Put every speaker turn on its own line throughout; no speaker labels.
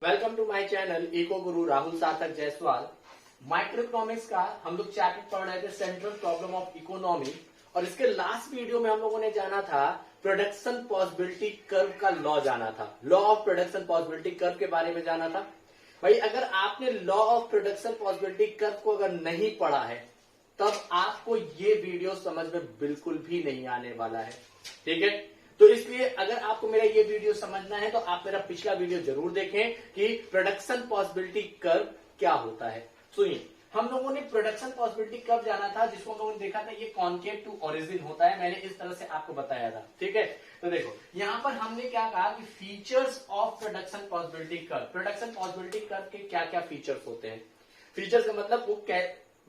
Welcome to my channel eco Guru Rahul सार्थक Jaiswal. Micro economics का हम लोग चैप्टर पढ़ रहे थे सेंट्रल प्रॉब्लम ऑफ इकोनॉमी, और इसके लास्ट वीडियो में हम लोगों ने जाना था प्रोडक्शन पॉसिबिलिटी कर्व का लॉ जाना था, law of production possibility curve के बारे में जाना था। भाई अगर आपने law of production possibility curve को अगर नहीं पढ़ा है तब आपको ये वीडियो समझ में बिल्कुल भी नहीं आने वाला है, ठीक है। तो इसलिए अगर आपको मेरा ये वीडियो समझना है तो आप मेरा पिछला वीडियो जरूर देखें कि प्रोडक्शन पॉसिबिलिटी कर्व क्या होता है। सुनिए, हम लोगों ने प्रोडक्शन पॉसिबिलिटी कर्व जाना था जिसको हम लोगों ने देखा था ये कॉन्केव टू ओरिजिन होता है, मैंने इस तरह से आपको बताया था, ठीक है। तो देखो यहां पर हमने क्या कहा कि features of production possibility curve, production possibility curve के क्या क्या फीचर्स होते हैं। फीचर्स का मतलब वो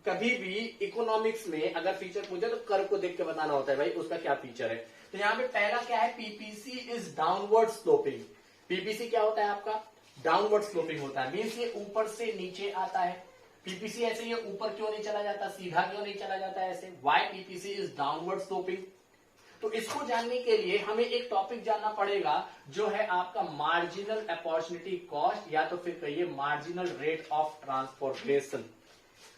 कभी भी इकोनॉमिक्स में अगर फीचर पूछे तो कर्व को देख के बताना होता है भाई उसका क्या फीचर है। तो यहाँ पे पहला क्या है, PPC is downward sloping. PPC क्या होता है आपका, डाउनवर्ड स्लोपिंग होता है, मीन्स ये ऊपर से नीचे आता है। पीपीसी ऐसे ये ऊपर क्यों नहीं चला जाता, सीधा क्यों नहीं चला जाता है ऐसे, why PPC is downward sloping. तो इसको जानने के लिए हमें एक टॉपिक जानना पड़ेगा जो है आपका मार्जिनल अपॉर्चुनिटी कॉस्ट, या तो फिर कहिए marginal rate of transformation.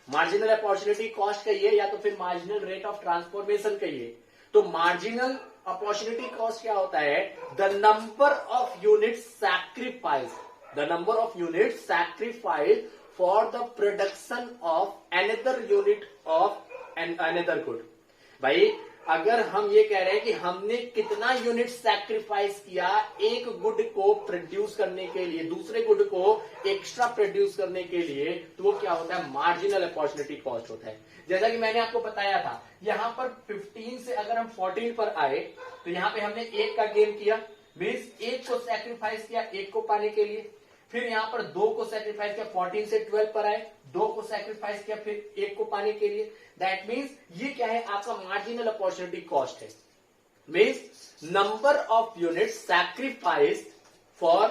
Marginal opportunity cost कहिए या तो फिर मार्जिनल रेट ऑफ ट्रांसफॉर्मेशन कहिए। तो मार्जिनल अपॉर्चुनिटी कॉस्ट क्या होता है, the number of unit sacrifice, the number of unit sacrifice for the production of another unit of another good. भाई अगर हम ये कह रहे हैं कि हमने कितना यूनिट सैक्रिफाइस किया एक गुड को प्रोड्यूस करने के लिए, दूसरे गुड को एक्स्ट्रा प्रोड्यूस करने के लिए, तो वो क्या होता है, मार्जिनल अपॉर्चुनिटी कॉस्ट होता है। जैसा कि मैंने आपको बताया था, यहां पर 15 से अगर हम 14 पर आए तो यहां पे हमने एक का गेन किया, मीन्स एक को सैक्रिफाइस किया एक को पाने के लिए। फिर यहां पर 2 को सैक्रिफाइस किया, 14 से 12 पर आए, 2 को सैक्रिफाइस किया फिर एक को पाने के लिए। दैट मीन्स ये क्या है, आपका मार्जिनल अपॉर्चुनिटी कॉस्ट है, means number of unit sacrifice for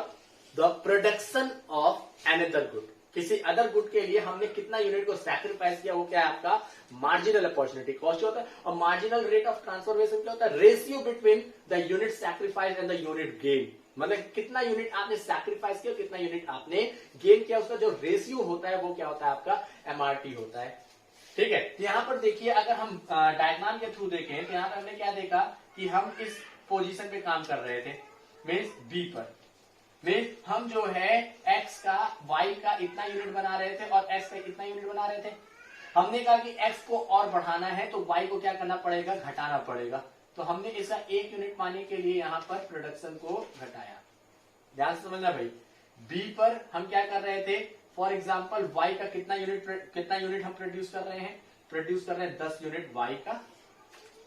the production of another good. किसी अदर गुड के लिए हमने कितना यूनिट को सैक्रिफाइस किया, वो क्या है आपका मार्जिनल अपॉर्चुनिटी कॉस्ट होता है। और मार्जिनल रेट ऑफ ट्रांसफॉर्मेशन क्या होता है, ratio between the unit sacrifice and the unit gain. मतलब कितना यूनिट आपने सैक्रिफाइस किया, कितना यूनिट आपने गेन किया, उसका जो रेशियो होता है वो क्या होता है आपका एमआरटी होता है, ठीक है। यहां पर देखिए अगर हम डायग्राम के थ्रू देखें तो यहां पर हमने क्या देखा कि हम इस पोजीशन पे काम कर रहे थे, मीन्स बी पर, मीन्स हम जो है एक्स का वाई का इतना यूनिट बना रहे थे और एक्स का इतना यूनिट बना रहे थे। हमने कहा कि एक्स को और बढ़ाना है तो वाई को क्या करना पड़ेगा, घटाना पड़ेगा। तो हमने इसका एक यूनिट पाने के लिए यहां पर प्रोडक्शन को घटाया। ध्यान से समझना भाई, बी पर हम क्या कर रहे थे, फॉर एग्जाम्पल वाई का कितना यूनिट हम प्रोड्यूस कर रहे हैं, 10 यूनिट वाई का,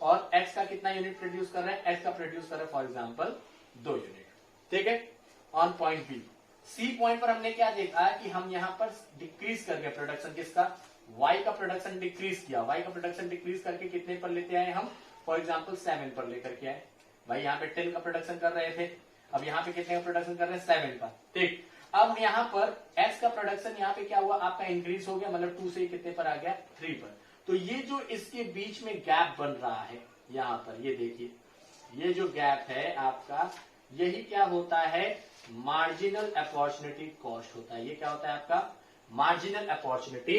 और एक्स का कितना यूनिट प्रोड्यूस कर रहे हैं, एक्स का प्रोड्यूस कर रहे हैं फॉर एग्जाम्पल 2 यूनिट, ठीक है। On point B, C point पर हमने क्या देखा कि हम यहां पर डिक्रीज करके प्रोडक्शन किसका, वाई का प्रोडक्शन डिक्रीज किया, वाई का प्रोडक्शन डिक्रीज करके कितने पर लेते आए हम, फॉर एग्जाम्पल 7 पर लेकर के आए। भाई यहाँ पे 10 का प्रोडक्शन कर रहे थे, अब यहाँ पे कितने का प्रोडक्शन कर रहे हैं, 7 का, ठीक। अब यहाँ पर एक्स का प्रोडक्शन यहाँ पे क्या हुआ आपका इंक्रीज हो गया, मतलब 2 से कितने पर आ गया, 3 पर। तो ये जो इसके बीच में गैप बन रहा है यहाँ पर, ये देखिए ये जो गैप है आपका, यही क्या होता है, मार्जिनल अपॉर्चुनिटी कॉस्ट होता है। ये क्या होता है आपका मार्जिनल अपॉर्चुनिटी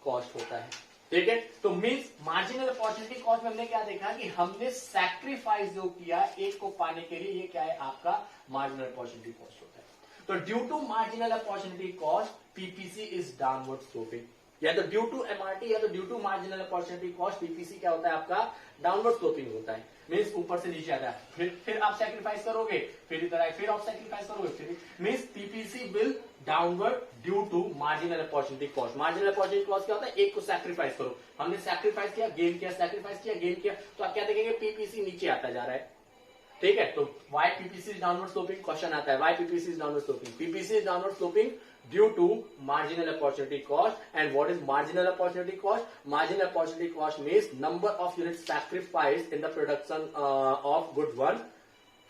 कॉस्ट होता है, ठीक है। तो मीन्स मार्जिनल अपॉर्चुनिटी कॉस्ट में हमने क्या देखा कि हमने सैक्रिफाइस जो किया एक को पाने के लिए, ये क्या है आपका मार्जिनल अपॉर्चुनिटी कॉस्ट होता है। तो due to marginal opportunity cost PPC is downward sloping, या तो ड्यू टू एमआरटी या तो due to marginal opportunity cost PPC क्या होता है आपका डाउनवर्ड स्लोपिंग होता है, मीन्स ऊपर से नीचे आता है। फिर आप सैक्रिफाइस करोगे, फिर इधर आए, फिर आप सैक्रिफाइस करोगे, फिर means PPC will downward due to marginal opportunity cost. Marginal opportunity cost क्या होता है, एक को सैक्रिफाइस करो, हमने सैक्रिफाइस किया गेन किया, सैक्रिफाइस किया गेन किया, तो आप क्या देखेंगे पीपीसी नीचे आता जा रहा है, ठीक है। तो why PPC is downward sloping, question आता है why PPC is downward sloping, PPC is downward sloping due to marginal opportunity cost. And what is marginal opportunity cost, marginal opportunity cost means number of unit sacrifice in the production of good one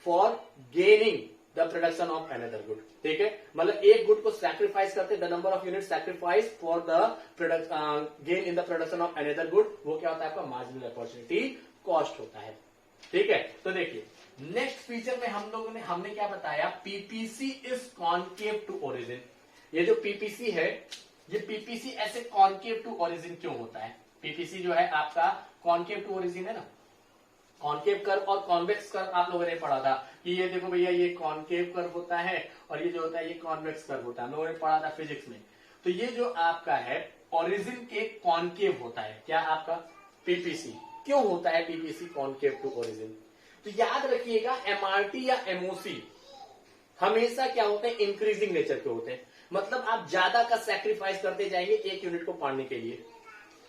for gaining the production of another good, ठीक है। मतलब एक good को sacrifice करते, the number of unit sacrifice for the product gain in the production of another good, वो क्या होता है आपका मार्जिनल अपॉर्चुनिटी कॉस्ट होता है, ठीक है। तो देखिए नेक्स्ट फीचर में हमने क्या बताया, PPC is concave to origin. ये जो पीपीसी है, ये पीपीसी ऐसे कॉन्केव टू ओरिजिन क्यों होता है? पीपीसी जो है आपका कॉन्केव टू ओरिजिन है ना, कॉन्केव कर्व और कॉन्वेक्स कर्व आप लोगों ने पढ़ा था कि ये देखो भैया ये कॉन्केव कर्व होता है और ये जो होता है ये कॉन्वेक्स कर्व होता है, हम लोगों ने पढ़ा था फिजिक्स में। तो ये जो आपका है ओरिजिन के कॉन्केव होता है, क्या आपका पीपीसी। क्यों होता है पीपीसी कॉन्केव टू ओरिजिन? तो याद रखिएगा एमआरटी या एमओसी हमेशा क्या होते हैं, इंक्रीजिंग नेचर के होते हैं। मतलब आप ज्यादा का सैक्रिफाइस करते जाएंगे एक यूनिट को पाने के लिए।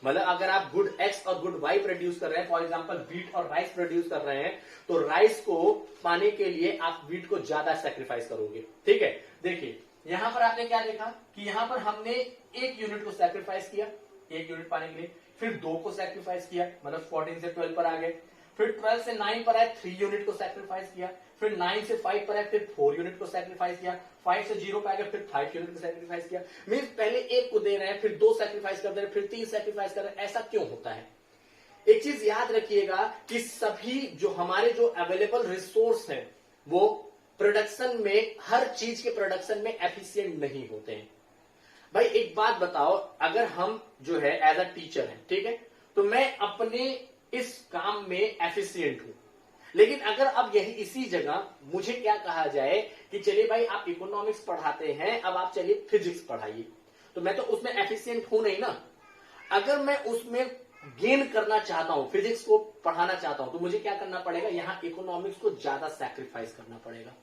मतलब अगर आप गुड एक्स और गुड वाई प्रोड्यूस कर रहे हैं, फॉर एग्जांपल व्हीट और राइस प्रोड्यूस कर रहे हैं, तो राइस को पाने के लिए आप व्हीट को ज्यादा सैक्रिफाइस करोगे। ठीक है, देखिए यहां पर आपने क्या देखा कि यहां पर हमने एक यूनिट को सैक्रिफाइस किया एक यूनिट पाने के लिए, फिर 2 को सैक्रिफाइस किया, मतलब 14 से 12 पर आ गए, फिर 12 से 9 पर आए 3 यूनिट को सैक्रिफाइस किया, फिर 9 से 5 पर आए फिर 4 यूनिट को सैक्रिफाइस किया, 5 से 0 पर आ गए फिर 5 यूनिट को सैक्रिफाइस किया। मीन्स पहले 1 को दे रहे हैं, फिर 2 सैक्रिफाइस कर दे रहे हैं, फिर 3 सैक्रिफाइस कर रहे हैं। ऐसा क्यों होता है? एक चीज याद रखिएगा कि सभी जो हमारे जो अवेलेबल रिसोर्स हैं वो प्रोडक्शन में, हर चीज के प्रोडक्शन में एफिशिएंट नहीं होते हैं। भाई एक बात बताओ, अगर हम जो है एज अ टीचर है, ठीक है, तो मैं अपने इस काम में एफिशिएंट हूं, लेकिन अगर अब यही इसी जगह मुझे क्या कहा जाए कि चलिए भाई आप इकोनॉमिक्स पढ़ाते हैं, अब आप चलिए फिजिक्स पढ़ाइए, तो मैं तो उसमें एफिशिएंट हूं नहीं ना। अगर मैं उसमें गेन करना चाहता हूं, फिजिक्स को पढ़ाना चाहता हूं, तो मुझे क्या करना पड़ेगा, यहां इकोनॉमिक्स को ज्यादा सैक्रिफाइस करना पड़ेगा।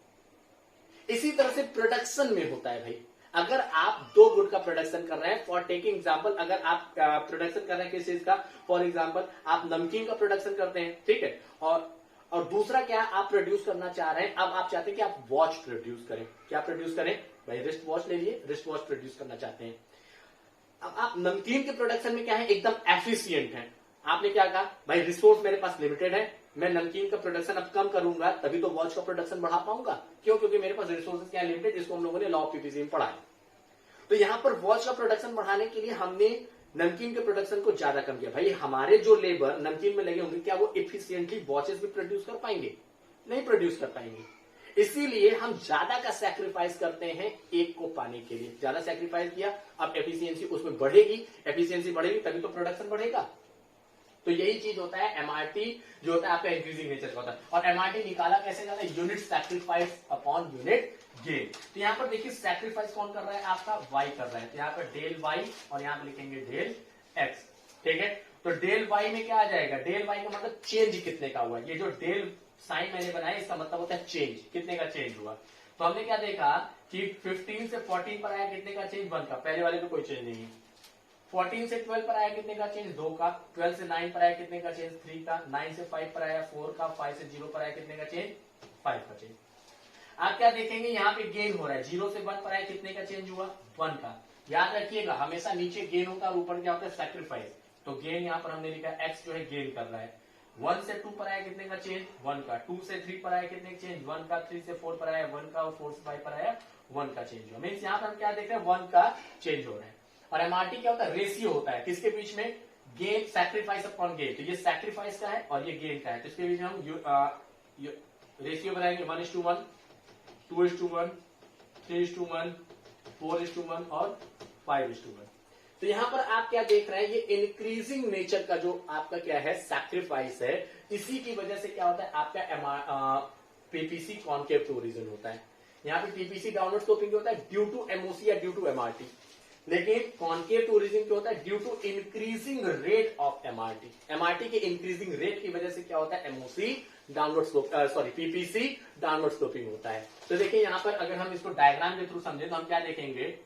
इसी तरह से प्रोडक्शन में होता है भाई। अगर आप 2 गुड का प्रोडक्शन कर रहे हैं, फॉर टेकिंग एग्जांपल, अगर आप प्रोडक्शन कर रहे हैं किस चीज का, फॉर एग्जांपल आप नमकीन का प्रोडक्शन करते हैं, ठीक है, और दूसरा क्या आप प्रोड्यूस करना चाह रहे हैं, अब आप चाहते हैं कि आप वॉच प्रोड्यूस करें। क्या प्रोड्यूस करें भाई? रिस्ट वॉच ले लिए, रिस्ट वॉच प्रोड्यूस करना चाहते हैं। अब आप नमकीन के प्रोडक्शन में क्या है, एकदम एफिशिएंट है। आपने क्या कहा, भाई रिसोर्स मेरे पास लिमिटेड है, मैं नमकीन का प्रोडक्शन अब कम करूंगा तभी तो वॉच का प्रोडक्शन बढ़ा पाऊंगा। क्यों? क्योंकि मेरे पास रिसोर्सेज क्या लिमिटेड, जिसको हम लोगों ने लॉ ऑफ पीपीसी में पढ़ा है। तो यहां पर वॉच का प्रोडक्शन बढ़ाने के लिए हमने नमकीन के प्रोडक्शन को ज्यादा कम किया। भाई हमारे जो लेबर नमकीन में लगे होंगे, क्या वो इफिशियंटली वॉचेस भी प्रोड्यूस कर पाएंगे? नहीं प्रोड्यूस कर पाएंगे। इसीलिए हम ज्यादा का सैक्रिफाइस करते हैं एक को पाने के लिए। ज्यादा सैक्रिफाइस किया, अब एफिशिएंसी उसमें बढ़ेगी, एफिशिएंसी बढ़ेगी तभी तो प्रोडक्शन बढ़ेगा। तो यही चीज होता है एमआरटी, जो होता है आपका इंक्रीजिंग नेचर का होता है। और एमआरटी निकाला कैसे जाता है, unit sacrifice upon unit gain. तो यहां पर देखिए सैक्रिफाइस कौन कर रहा है, आपका वाई कर रहा है, तो यहां पर डेल वाई और यहां पर लिखेंगे डेल एक्स। ठीक है, तो डेल वाई में क्या आ जाएगा, डेल वाई का मतलब चेंज कितने का हुआ। ये जो डेल साइन मैंने बनाया इसका मतलब होता है चेंज, कितने का चेंज हुआ। तो हमने क्या देखा कि 15 से 14 पर आया, कितने का चेंज, 1 का। पहले वाले में कोई चेंज नहीं है। 14 से 12 पर आया, कितने का चेंज, 2 का। 12 से 9 पर आया, कितने का चेंज, 3 का। 9 से 5 पर आया, 4 का। 5 से 0 पर आया, कितने का चेंज, 5 का चेंज। आप क्या देखेंगे, यहाँ पे गेन हो रहा है। 0 से 1 पर आया, कितने का चेंज हुआ, 1 का। याद रखिएगा हमेशा नीचे गेन होता है और ऊपर क्या होता है, सैक्रिफाइस। तो गेन यहाँ पर हमने लिखा एक्स जो है गेन कर रहा है। 1 से 2 पर आया, कितने का चेंज, 1 का। 2 से 3 पर आया, कितने का चेंज, 1 का। 3 से 4 पर आया, 1 का। और 4 से 5 पर आया, 1 का चेंज हुआ। मीन्स यहाँ पर हम क्या देख रहे हैं, 1 का चेंज हो रहा है। और एमआरटी क्या होता है, रेशियो होता है किसके बीच में, गेन सैक्रिफाइस अपॉन गेन। तो ये सैक्रिफाइस का है और ये गेन का है, तो इसके बीच में हम रेशियो बनाएंगे 1:1, 2:1, 3:1, 4:1 और 5:1। तो यहां पर आप क्या देख रहे हैं, ये इंक्रीजिंग नेचर का जो आपका क्या है सैक्रिफाइस है, इसी की वजह से क्या होता है आपका पीपीसी कॉन्केव टू ओरिजिन होता है। यहाँ पे पीपीसी डाउनवर्ड स्लोपिंग होता है ड्यू टू एमओसी या ड्यू टू एमआरटी, लेकिन कॉन्केव टू ओरिजिन क्या होता है, due to increasing rate of MRT. MRT के इंक्रीजिंग रेट की वजह से क्या होता है, MOC downward slope, sorry PPC downward sloping होता है। तो देखिए यहां पर अगर हम इसको डायग्राम के थ्रू समझे तो हम क्या देखेंगे,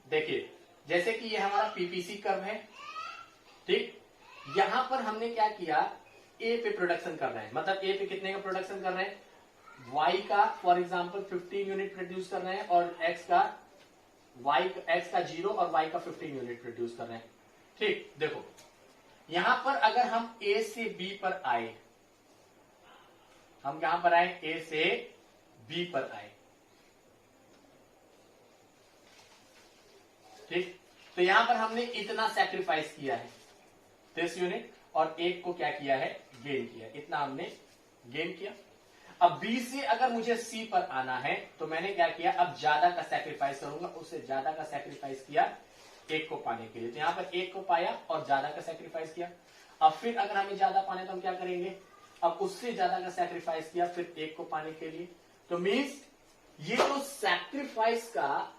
देखिए जैसे कि ये हमारा पीपीसी कर्व है, ठीक। यहां पर हमने क्या किया, ए पे प्रोडक्शन कर रहे हैं, मतलब ए पे कितने का प्रोडक्शन कर रहे हैं, वाई का फॉर एग्जांपल 15 यूनिट प्रोड्यूस कर रहे हैं, और एक्स का 0 और वाई का 15 यूनिट प्रोड्यूस कर रहे हैं। ठीक, देखो यहां पर अगर हम ए से बी पर आए, हम कहां पर आए, ए से बी पर आए, ठीक। तो यहां पर हमने इतना सैक्रिफाइस किया है, दिस यूनिट और एक को क्या किया है, गेन किया, इतना हमने गेन किया। अब बी से अगर मुझे सी पर आना है तो मैंने क्या किया, अब ज्यादा का सैक्रिफाइस करूंगा, उससे ज्यादा का सैक्रिफाइस किया एक को पाने के लिए। तो यहां पर एक को पाया और ज्यादा का सैक्रिफाइस किया। अब फिर अगर हमें ज्यादा पाने तो हम क्या करेंगे, अब उससे ज्यादा का सैक्रिफाइस किया फिर एक को पाने के लिए। तो मीन्स ये जो सैक्रिफाइस का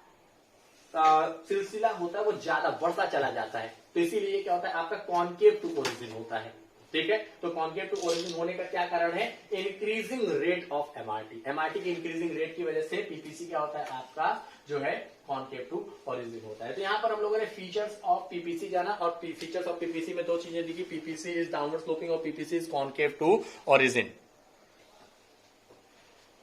सिलसिला होता है वो ज्यादा बढ़ता चला जाता है। तो इसीलिए क्या होता है, आपका कॉन्केव टू ओरिजिन होता है। ठीक है, तो कॉन्केव टू ओरिजिन होने का क्या कारण है, increasing rate of MRT. MRT की इंक्रीजिंग रेट की वजह से पीपीसी क्या होता है, आपका जो है कॉन्केव टू ओरिजिन होता है। तो यहां पर हम लोगों ने फीचर्स ऑफ पीपीसी जाना, और फीचर्स ऑफ पीपीसी में दो चीजें दिखी, पीपीसी इज डाउनवर्ड स्लोपिंग और PPC is concave to origin.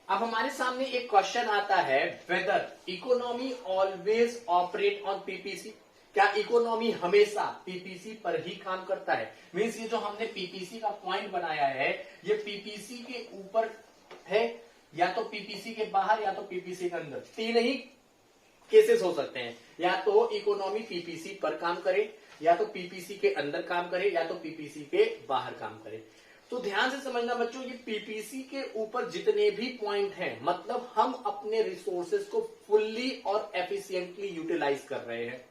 अब हमारे सामने एक क्वेश्चन आता है, whether economy always operate on PPC. क्या इकोनॉमी हमेशा पीपीसी पर ही काम करता है? मीन्स ये जो हमने पीपीसी का पॉइंट बनाया है, ये पीपीसी के ऊपर है या तो पीपीसी के बाहर या तो पीपीसी के अंदर। तीन ही केसेस हो सकते हैं, या तो इकोनॉमी पीपीसी पर काम करे, या तो पीपीसी के अंदर काम करे, या तो पीपीसी के बाहर काम करे। तो ध्यान से समझना बच्चों, ये पीपीसी के ऊपर जितने भी पॉइंट हैं, मतलब हम अपने रिसोर्सेज को फुल्ली और एफिशिएंटली यूटिलाइज कर रहे हैं।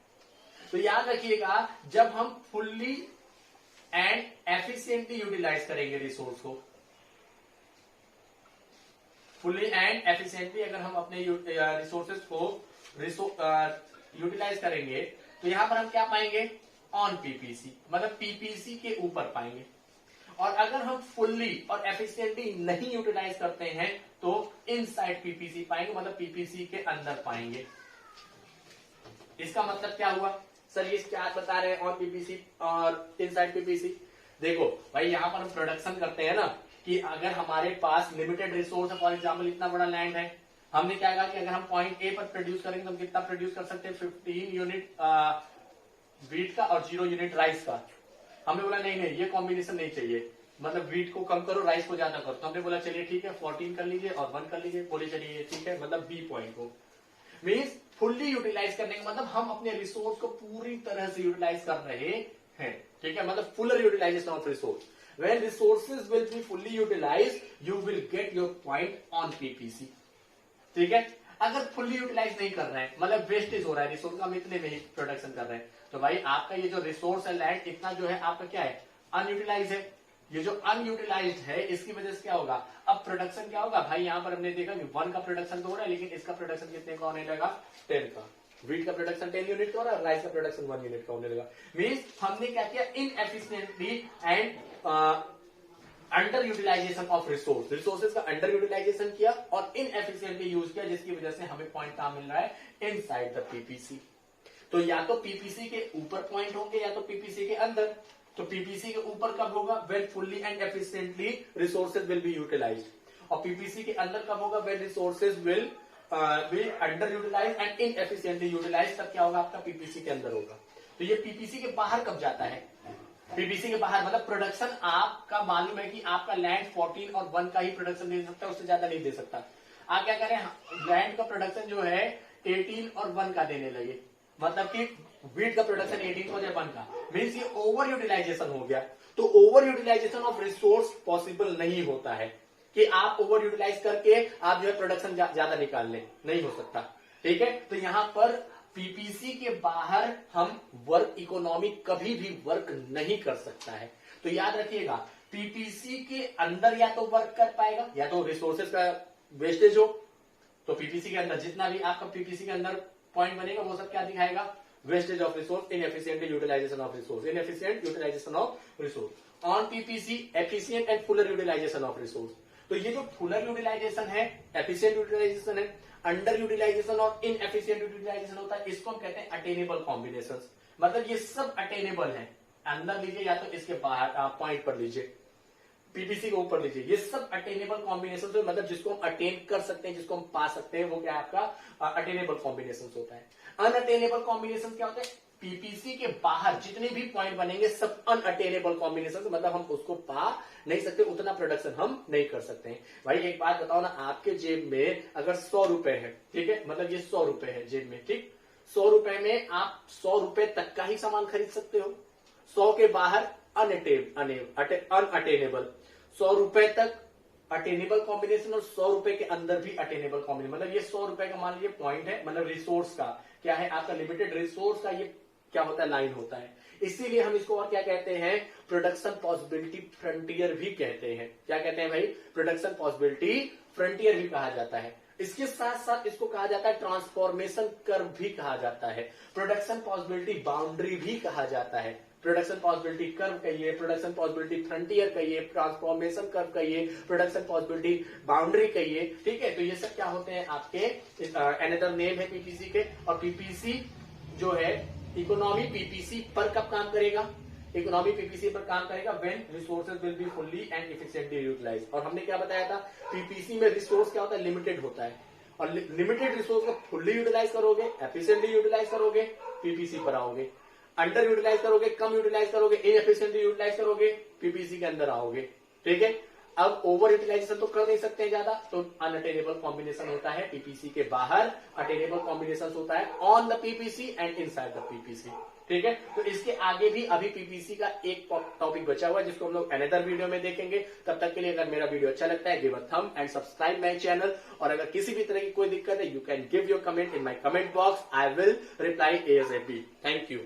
तो याद रखिएगा, जब हम फुल्ली एंड एफिशिएंटली यूटिलाइज करेंगे रिसोर्स को, फुल्ली एंड एफिशिएंटली अगर हम अपने रिसोर्सेज को यूटिलाइज करेंगे, तो यहां पर हम क्या पाएंगे, ऑन पीपीसी, मतलब पीपीसी के ऊपर पाएंगे। और अगर हम फुल्ली और एफिशिएंटली नहीं यूटिलाइज करते हैं तो इनसाइड पीपीसी पाएंगे, मतलब पीपीसी के अंदर पाएंगे। इसका मतलब क्या हुआ सर, ये क्या बता रहे हैं, ऑन पीपीसी और इनसाइड पीपीसी। देखो भाई, यहां पर हम प्रोडक्शन करते हैं ना, कि अगर हमारे पास लिमिटेड रिसोर्स है, फॉर एग्जाम्पल इतना बड़ा लैंड है, हमने क्या कहा कि अगर हम पॉइंट ए पर प्रोड्यूस करेंगे तो हम कितना प्रोड्यूस कर सकते हैं, 15 यूनिट व्हीट का और 0 यूनिट राइस का। हमने बोला नहीं नहीं, ये कॉम्बिनेशन नहीं चाहिए, मतलब व्हीट को कम करो, राइस को ज्यादा करो। तो हमने बोला चलिए ठीक है, 14 कर लीजिए और 1 कर लीजिए। बोले चलिए ठीक है, मतलब बी पॉइंट को मीन्स फुल्ली यूटिलाइज करने का मतलब हम अपने रिसोर्स को पूरी तरह से यूटिलाइज कर रहे हैं। ठीक है, मतलब fuller utilization of resource. When resources will be fully utilize, you will get your point on PPC. ठीक है, अगर फुल्ली यूटिलाइज नहीं कर रहे हैं, मतलब वेस्टेज हो रहा है रिसोर्स का, हम इतने में ही प्रोडक्शन कर रहे हैं, तो भाई आपका ये जो रिसोर्स है लैंड, इतना जो है आपका क्या है, अनयूटिलाइज है। ये जो अनयूटिलाइज्ड है, इसकी वजह से क्या होगा, अब प्रोडक्शन क्या होगा भाई, यहां पर हमने देखा कि 1 का प्रोडक्शन तो हो रहा है, लेकिन इसका प्रोडक्शन कितने का होने लगा, 10 का। व्हीट का प्रोडक्शन 10 यूनिट का हो रहा है, राइस का प्रोडक्शन 1 यूनिट का होने लगा। मीन्स हमने क्या किया, inefficiently and under utilization of resource, resources का अंडर यूटिलाइजेशन किया और इनएफिशिएंटली यूज किया, जिसकी वजह से हमें पॉइंट कहां मिल रहा है, इनसाइड द पीपीसी। तो या तो पीपीसी के ऊपर पॉइंट होंगे या तो पीपीसी के अंदर। तो पीपीसी के ऊपर कब होगा, when fully and efficiently resources will be utilized, और पीपीसी के अंदर कब होगा, when resources will be under utilize and inefficiently utilize, तब क्या होगा, आपका पीपीसी के अंदर होगा। तो ये पीपीसी के बाहर कब जाता है, पीपीसी के बाहर मतलब प्रोडक्शन आपका मालूम है कि आपका लैंड 14 और 1 का ही प्रोडक्शन दे सकता है, उससे ज्यादा नहीं दे सकता। आप क्या करें, लैंड का प्रोडक्शन जो है 18 और 1 का देने लगे, मतलब कि व्हीट का प्रोडक्शन 18 का और 1 का, मीन्स ये ओवर यूटिलाइजेशन हो गया। तो over utilization of resource possible नहीं होता है कि आप ओवर यूटिलाइज करके आप जो है प्रोडक्शन ज्यादा निकाल लें, नहीं हो सकता। ठीक है, तो यहां पर पीपीसी के बाहर हम वर्क इकोनॉमी कभी भी वर्क नहीं कर सकता है। तो याद रखिएगा, पीपीसी के अंदर या तो वर्क कर पाएगा, या तो रिसोर्सेज का वेस्टेज हो, तो पीपीसी के अंदर जितना भी आपका पीपीसी के अंदर पॉइंट बनेगा वो सब क्या दिखाएगा, wastage of resource, inefficient utilization of resource, inefficient utilization of resource. On PPC efficient and fuller utilization of resource. तो ये जो फुलर यूटिलाइजेशन है, एफिशिएंट यूटिलाइजेशन है, अंडर यूटिलाइजेशन और इनएफिशिएंट यूटिलाइजेशन होता है, इसको हम कहते हैं अटेनेबल कॉम्बिनेशंस। मतलब ये सब अटेनेबल है, अंदर लीजिए या तो इसके बाहर पॉइंट पर लीजिए, पीपीसी के ऊपर लीजिए, ये सब अटेनेबल कॉम्बिनेशन, मतलब जिसको हम अटेन कर सकते हैं, जिसको हम पा सकते हैं, वो क्या आपका अटेनेबल कॉम्बिनेशन होता है। अनअटेनेबल कॉम्बिनेशन क्या होता है, पीपीसी के बाहर जितने भी पॉइंट बनेंगे सब अनअटेनेबल कॉम्बिनेशन, मतलब हम उसको पा नहीं सकते, उतना प्रोडक्शन हम नहीं कर सकते हैं। भाई एक बात बताओ ना, आपके जेब में अगर 100 रुपए है, ठीक है, मतलब ये 100 रुपए है जेब में, ठीक, 100 रुपए में आप 100 रुपए तक का ही सामान खरीद सकते हो, 100 के बाहर अनअटेनेबल। 100 रुपए तक अटेनेबल कॉम्बिनेशन और 100 रुपए के अंदर भी अटेनेबल कॉम्बिनेशन, मतलब ये 100 रुपए का मान लीजिए पॉइंट है, मतलब रिसोर्स का क्या है, आपका लिमिटेड रिसोर्स का ये क्या होता है, लाइन होता है। इसीलिए हम इसको और क्या कहते हैं, प्रोडक्शन पॉसिबिलिटी फ्रंटियर भी कहते हैं। क्या कहते हैं भाई, प्रोडक्शन पॉसिबिलिटी फ्रंटियर भी कहा जाता है। इसके साथ साथ इसको कहा जाता है ट्रांसफॉर्मेशन कर्व भी कहा जाता है, प्रोडक्शन पॉसिबिलिटी बाउंड्री भी कहा जाता है। प्रोडक्शन पॉसिबिलिटी कर्व कहिए, प्रोडक्शन पॉसिबिलिटी फ्रंटियर कहिए, ट्रांसफॉर्मेशन कर्व कहिए, प्रोडक्शन पॉसिबिलिटी बाउंड्री कहिए। ठीक है, तो ये सब क्या होते हैं आपके अनदर नेम है पीपीसी के। और पीपीसी जो है इकोनॉमी पीपीसी पर कब काम करेगा, इकोनॉमी पीपीसी पर काम करेगा when resources will be fully and efficiently utilize. और हमने क्या बताया था, पीपीसी में रिसोर्स क्या होता है, लिमिटेड होता है, और लिमिटेड रिसोर्स को फुल्ली यूटिलाइज करोगे, एफिशिएंटली यूटिलाइज करोगे, पीपीसी पर आओगे। अंडर यूटिलाइज करोगे, कम यूटिलाइज करोगे, इनएफिशिएंटली यूटिलाइज करोगे, पीपीसी के अंदर आओगे। ठीक है, अब ओवर यूटिलाइजेशन तो कर नहीं सकते हैं ज्यादा, तो अनअटेनेबल कॉम्बिनेशन होता है पीपीसी के बाहर, अटेनेबल कॉम्बिनेशन होता है on the PPC and inside the PPC. ठीक है, तो इसके आगे भी अभी पीपीसी का एक टॉपिक बचा हुआ है जिसको हम लोग अनदर वीडियो में देखेंगे। तब तक के लिए अगर मेरा वीडियो अच्छा लगता है, give a thumb and subscribe my channel. और अगर किसी भी तरह की कोई दिक्कत है, you can give your comment in my comment box, I will reply ASAP. Thank you.